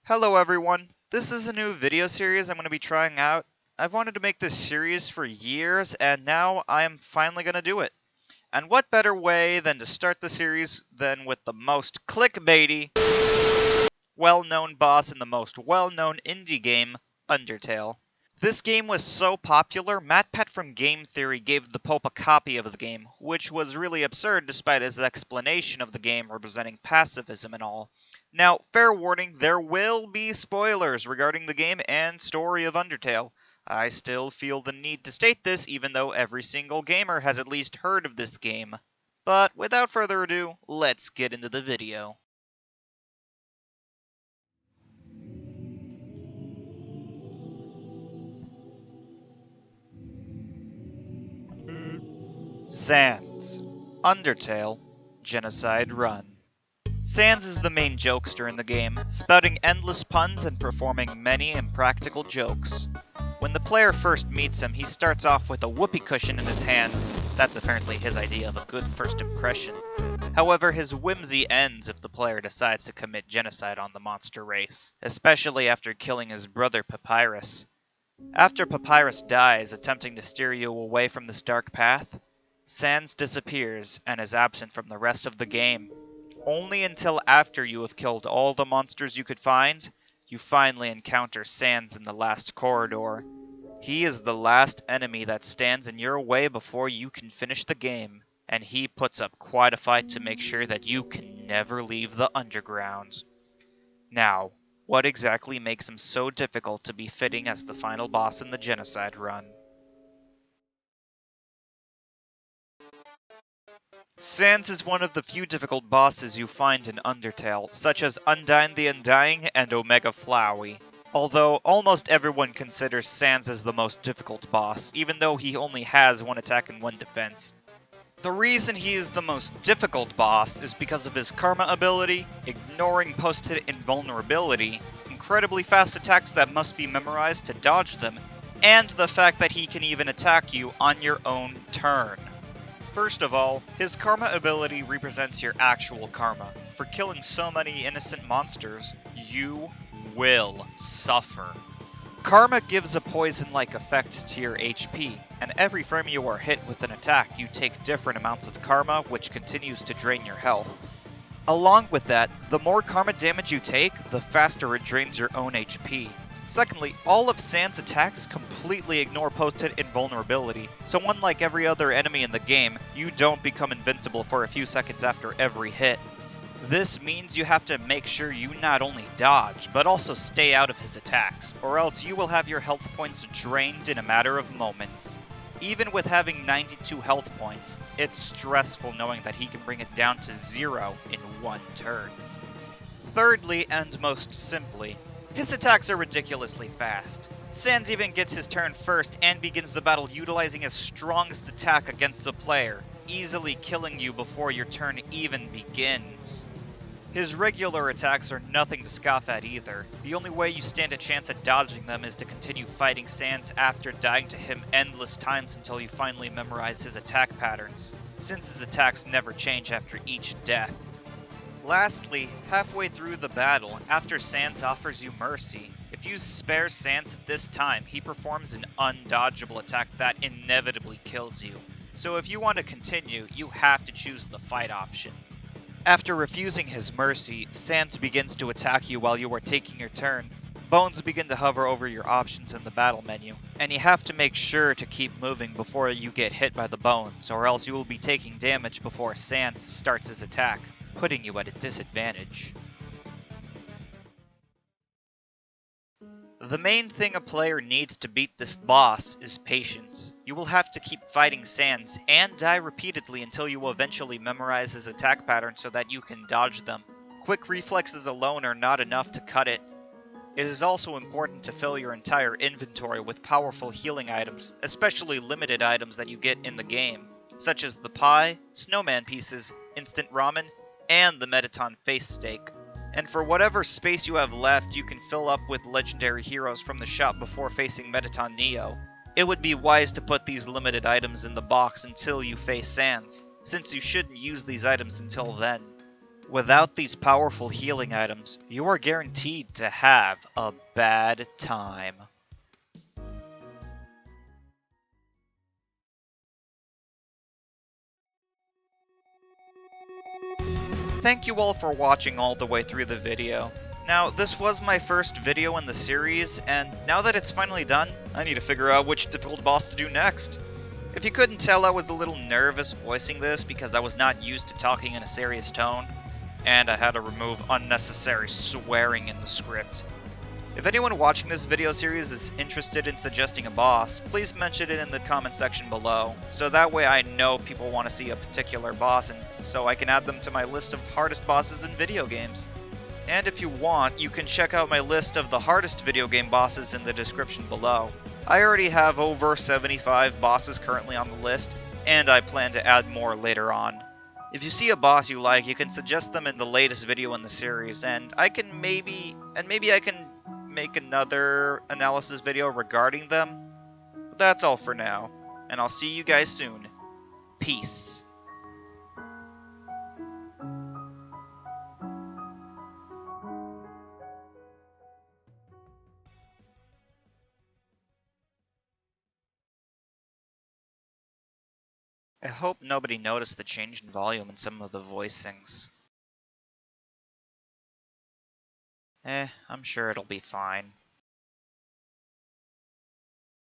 Hello everyone, this is a new video series I'm going to be trying out. I've wanted to make this series for years and now I am finally going to do it. And what better way than to start the series than with the most clickbaity, well-known boss in the most well-known indie game, Undertale. This game was so popular, MatPat from Game Theory gave the Pope a copy of the game, which was really absurd despite his explanation of the game representing pacifism and all. Now, fair warning, there will be spoilers regarding the game and story of Undertale. I still feel the need to state this even though every single gamer has at least heard of this game. But without further ado, let's get into the video. Sans. Undertale. Genocide Run. Sans is the main jokester in the game, spouting endless puns and performing many impractical jokes. When the player first meets him, he starts off with a whoopee cushion in his hands. That's apparently his idea of a good first impression. However, his whimsy ends if the player decides to commit genocide on the monster race, especially after killing his brother Papyrus. After Papyrus dies, attempting to steer you away from this dark path, Sans disappears and is absent from the rest of the game. Only until after you have killed all the monsters you could find, you finally encounter Sans in the last corridor. He is the last enemy that stands in your way before you can finish the game, and he puts up quite a fight to make sure that you can never leave the underground. Now, what exactly makes him so difficult to be fitting as the final boss in the Genocide Run? Sans is one of the few difficult bosses you find in Undertale, such as Undyne the Undying and Omega Flowey. Although almost everyone considers Sans as the most difficult boss, even though he only has one attack and one defense. The reason he is the most difficult boss is because of his Karma ability, ignoring post-hit invulnerability, incredibly fast attacks that must be memorized to dodge them, and the fact that he can even attack you on your own turn. First of all, his Karma ability represents your actual karma. For killing so many innocent monsters, you will suffer. Karma gives a poison-like effect to your HP, and every frame you are hit with an attack, you take different amounts of karma, which continues to drain your health. Along with that, the more karma damage you take, the faster it drains your own HP. Secondly, all of Sans' attacks completely ignore post-hit invulnerability, so unlike every other enemy in the game, you don't become invincible for a few seconds after every hit. This means you have to make sure you not only dodge, but also stay out of his attacks, or else you will have your health points drained in a matter of moments. Even with having 92 health points, it's stressful knowing that he can bring it down to 0 in one turn. Thirdly, and most simply, his attacks are ridiculously fast. Sans even gets his turn first and begins the battle utilizing his strongest attack against the player, easily killing you before your turn even begins. His regular attacks are nothing to scoff at either. The only way you stand a chance at dodging them is to continue fighting Sans after dying to him endless times until you finally memorize his attack patterns, since his attacks never change after each death. Lastly, halfway through the battle, after Sans offers you mercy, if you spare Sans at this time, he performs an undodgeable attack that inevitably kills you. So if you want to continue, you have to choose the fight option. After refusing his mercy, Sans begins to attack you while you are taking your turn. Bones begin to hover over your options in the battle menu, and you have to make sure to keep moving before you get hit by the bones, or else you will be taking damage before Sans starts his attack, putting you at a disadvantage. The main thing a player needs to beat this boss is patience. You will have to keep fighting Sans and die repeatedly until you eventually memorize his attack pattern so that you can dodge them. Quick reflexes alone are not enough to cut it. It is also important to fill your entire inventory with powerful healing items, especially limited items that you get in the game, such as the pie, snowman pieces, instant ramen, and the Mettaton face steak. And for whatever space you have left, you can fill up with legendary heroes from the shop before facing Mettaton Neo. It would be wise to put these limited items in the box until you face Sans, since you shouldn't use these items until then. Without these powerful healing items, you are guaranteed to have a bad time. Thank you all for watching all the way through the video. Now, this was my first video in the series, and now that it's finally done, I need to figure out which difficult boss to do next. If you couldn't tell, I was a little nervous voicing this because I was not used to talking in a serious tone, and I had to remove unnecessary swearing in the script. If anyone watching this video series is interested in suggesting a boss, please mention it in the comment section below, so that way I know people want to see a particular boss and so I can add them to my list of hardest bosses in video games. And if you want, you can check out my list of the hardest video game bosses in the description below. I already have over 75 bosses currently on the list, and I plan to add more later on. If you see a boss you like, you can suggest them in the latest video in the series, and maybe I can make another analysis video regarding them. But that's all for now, and I'll see you guys soon. Peace. I hope nobody noticed the change in volume in some of the voicings. I'm sure it'll be fine.